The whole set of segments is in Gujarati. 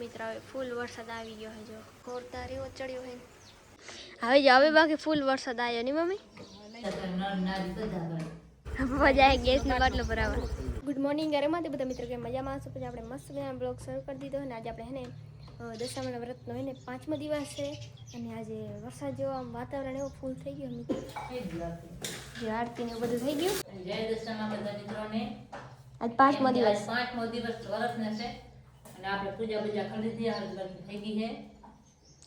મિત્ર હવે ફૂલ વરસાદ આવી ગયો હે જો ખોરતા રેવો ચડ્યો હે હવે જો હવે બાકી ફૂલ વરસાદ આવ્યો ની મમ્મી પપ્પા જાય ગેસનો બાટલો ભરાવા ગુડ મોર્નિંગ અરે માતે બધા મિત્રો કે મજામાં છો? પછી આપણે મસ્ત મજાનો બ્લોગ શરૂ કરી દીધો અને આજે આપણે હે ને દશામાના વ્રતનો હે ને 5મો દિવસ છે અને આજે વરસાદ જેવો આમ વાતાવરણ એવો ફૂલ થઈ ગયો મિત્રો જે આરતી ને બધું થઈ ગયું. જય દશામા બધા મિત્રોને આજ 5મો દિવસ વરસને છે અને આપણે પૂજા કરી દીધી હરગર થઈ ગઈ છે.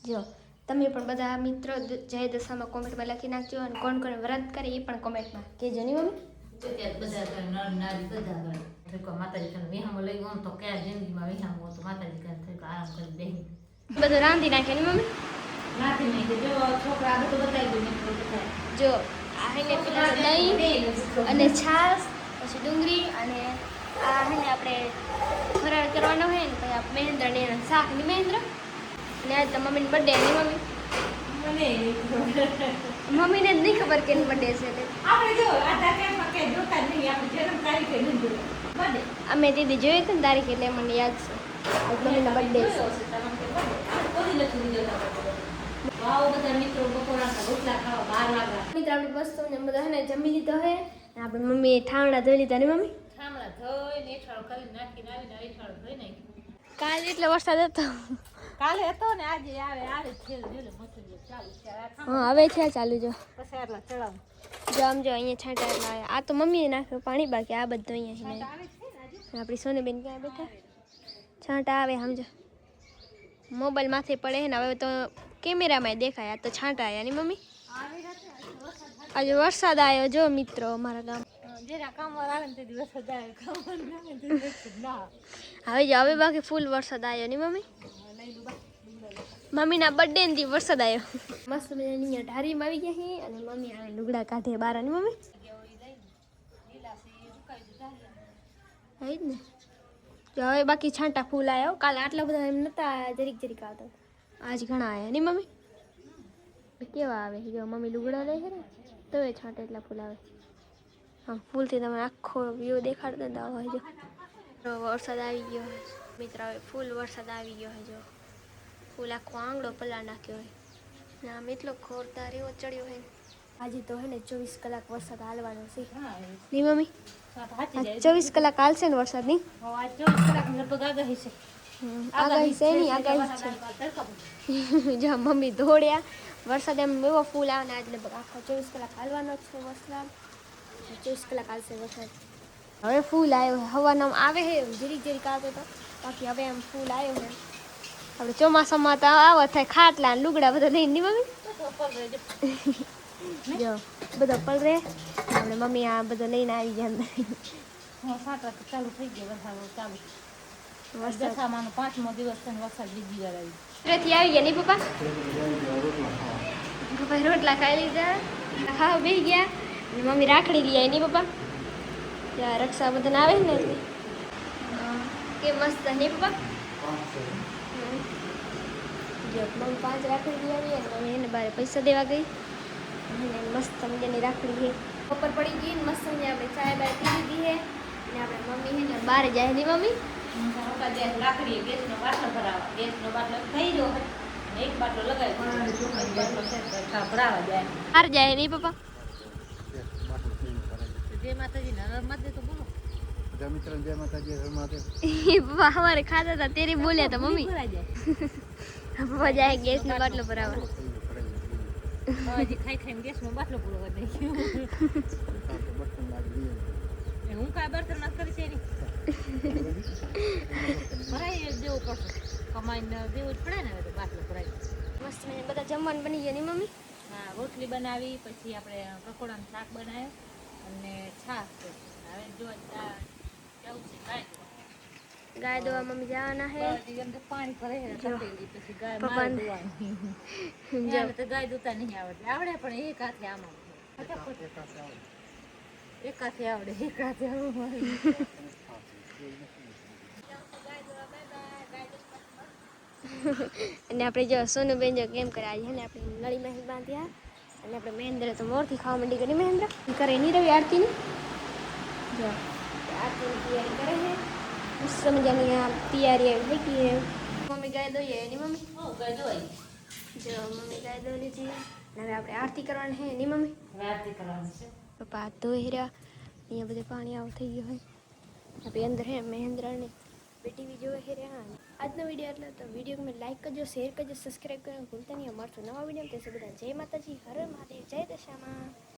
જો તમે પણ બધા મિત્રો જય દશામાં કોમેન્ટમાં લખી નાખજો અને કોણ કોણ વ્રત કરે એ પણ કોમેન્ટમાં કહેજો ની મમ્મી. બધા નર નારી બધા કરે માતાજી તને વિહામો લઈ ગયો તો કયા જિંદગીમાં વિહામો તો માતાજી કરે થઈ આરામ કરી બેહી બધું રાંધી નાખે ની મમ્મી. રાંધી નાખે જો છોકરા બધું બતાવી દે જો આ હેને પેલા દહીં અને છાશ પછી ડુંગળી અને આ હેને આપણે ફરાળ કરવાનો હોય ને પછી આ મહેન્દ્ર ને શાક ની મહેન્દ્ર અને આજ તો મમ્મીની બર્થડે ની મમ્મી મમ્મીને જ નહીં ખબર કે બર્થડે છે તે આપણે જો આધા કેમ કે જોતા નહીં આપણે જન્મ તારીખે નહીં જોતા બર્થડે અમે દીદી જોઈ હતી ને તારીખ એટલે મને યાદ છે આજ મમ્મીનો બર્થડે છે. વાવ બધા મિત્રો બપોરના રોટલા ખાવા બહાર લાગ્યા મિત્રો આપણે મસ્ત બધા હે ને જમી લીધો હે આપણે મમ્મીએ ઠામડા ધોઈ લીધા ને મમ્મી ઠામડા ધોઈને એઠાળો કરી નાખીને આવીને એઠાળો ધોઈ નાખી. કાલે એટલે વરસાદ હતો કાલે હતો ને આજે આવે છે મસૂરી ચાલુ છે હા હવે છે ચાલુ જો પછી આટલા ચડાવ જો આમ જો અહીંયા છાંટા એટલા આવે આ તો મમ્મીએ નાખ્યું પાણી બાકી આ બધું અહીંયા છે આવે છે ને આજે આપણી સોનીબેન ક્યાં બેઠા છાંટા આવે સમજો મોબાઈલ માથે પડે ને હવે તો કેમેરામાં દેખાય આ તો છાંટા આવ્યા ની મમ્મી. આવી રાતે આજે વરસાદ આવ્યો જો મિત્રો અમારા ગામ જેના કામવાર આવે ને તે દિવસ જ આવે કામવાર ના આવે તે દિવસ ના હવે જો હવે બાકી ફૂલ વરસાદ આવ્યો ની મમ્મી. મમ્મીના બર્થડે ને વરસાદ આવ્યો મસ્ત મજાની અહીંયા ઢારીમાં આવી ગયા છે અને મમ્મી આવે લુગડા કાઢે બાર ની મમ્મી જ ને જો હવે બાકી છાંટા ફૂલ આવ્યો કાલે આટલા બધા એમ નતા જરીક જરીક આવતા આજ ઘણા આવ્યા ની મમ્મી. કેવા આવે જો મમ્મી લુગડા લે છે ને તો એ છાંટા એટલા ફૂલ આવે હા ફૂલથી તમે આખો વ્યૂ દેખાડતો ને આવો જો વરસાદ આવી ગયો મિત્ર હવે ફૂલ વરસાદ આવી ગયો છે જો ફૂલ આખો આંગળો પલા નાખ્યો હોય ને આમ એટલો ખોરતા રેવો ચડ્યો હોય આજે તો હે ને 24 કલાક વરસાદ હાલવાનો છે ની મમ્મી. 24 કલાક હાલશે ને વરસાદ ની 24 કલાક લગભગ આગાહી છે આગાહી છે ની આગાહી છે જો મમ્મી દોડ્યા વરસાદ એમ એવો ફૂલ આવે ને આજ લગભગ આખો 24 કલાક હાલવાનો છે વરસાદ 24 કલાક હાલશે વરસાદ. હવે ફૂલ આવ્યો હવાનો આવે છે જરીક જરીક આવતો તો બાકી હવે એમ ફૂલ આવ્યો છે આપણે ચોમાસામાં તો આવો થાય ખાટલા લુગડા બધા લઈને ની મમ્મી જો બધો પલરે આપણે મમ્મી આ બધો લઈને આવી ગયા અંદર ચાલુ થઈ ગયો વરસાદ ચાલુ દશામાનો 5મો દિવસ છે વરસાદ બીજી વાર આવી ઘરેથી આવી ગયા નહીં પપ્પા પપ્પા રોટલા ખાઈ લીધા ખાવા બેસી ગયા અને મમ્મી રાખડી લઈ આવી નહીં પપ્પા ત્યાં રક્ષાબંધન આવે ને એટલે કે મસ્ત નહીં પપ્પા જો મમ્મી 5 રાખડી લઈ આવી અને મમ્મી એને બારે પૈસા દેવા ગઈ અને મસ્ત મજાની રાખડી છે બપોર પડી ગઈ ને મસ્ત મજા આપણે ચાય બાય પી લીધી છે અને આપણે મમ્મી છે ને બહાર જાય નહીં મમ્મી લાકડી ગેસનો બાટલો ભરાવા ગેસનો બાટલો થઈ ગયો એક બાટલો લગાવી ભરાવા જાય બહાર જાય નહીં પપ્પા જય માતાજી ને માતે તો બોલો જય મિત્ર જય માતાજી હર માતા પપ્પા हमारे खाता था तेरी बोले तो मम्मी पप्पा जाए गैस નો બાટલો ભરાવા હજી ખાઈ ખાઈને ગેસનો બાટલો પૂરો કરી દે હું કાંઈ બર્તન ના કરી છે નહીં ભરાઈ દેવું પડશે કમાઈને દેવું જ પડે ને હવે તો બાટલો ભરાય મસ્ત મને બધા જમવાનું બની ગયું ની મમ્મી. હા રોટલી બનાવી પછી આપણે પકોડાનું શાક બનાવ્યું અને છાશ હવે જો જવું છે ગાય દોવા મમ્મી જવાના હે પાણી ભરે પછી ગાય પપ્પાને ધોવાની તો ગાય દોતા નહીં આવડે આવડે પણ એક હાથે આમાં એક હાથે આવડે એક હાથે અને આપણે જો સોનુબેન જો કેમ કરે આજે ને આપણે નળીમાં બાંધ્યા અને આપણે મહેન્દ્ર તો મોરથી ખાવા માંડી કરી મહેન્દ્ર કરે નહીં રવિ આરતીની જો આરતીની તૈયારી કરે છે મસ્ત મજાની તૈયારી થઈ ગઈ છે મમ્મી ગાય દોઈએ એની મમ્મી હું કઈ દોઈ જો મમ્મી ગાય દો લીધી અને હવે આપણે આરતી કરવાની હે એની મમ્મી હવે આરતી કરવાની છે પપ્પા હાથ ધોઈ રહ્યા અહીંયા બધે પાણી આવું થઈ ગયું હોય આપણે અંદર હે મહેન્દ્રની બેટી જોવે હે રહ્યા આજનો વિડીયો એટલે તો વિડીયો તમે લાઈક કરજો શેર કરજો સબસ્ક્રાઈબ કરજો ભૂલતા નહીં મળશું નવા વિડીયો તે બધા જય માતાજી હર મહાદેવ જય દશામાં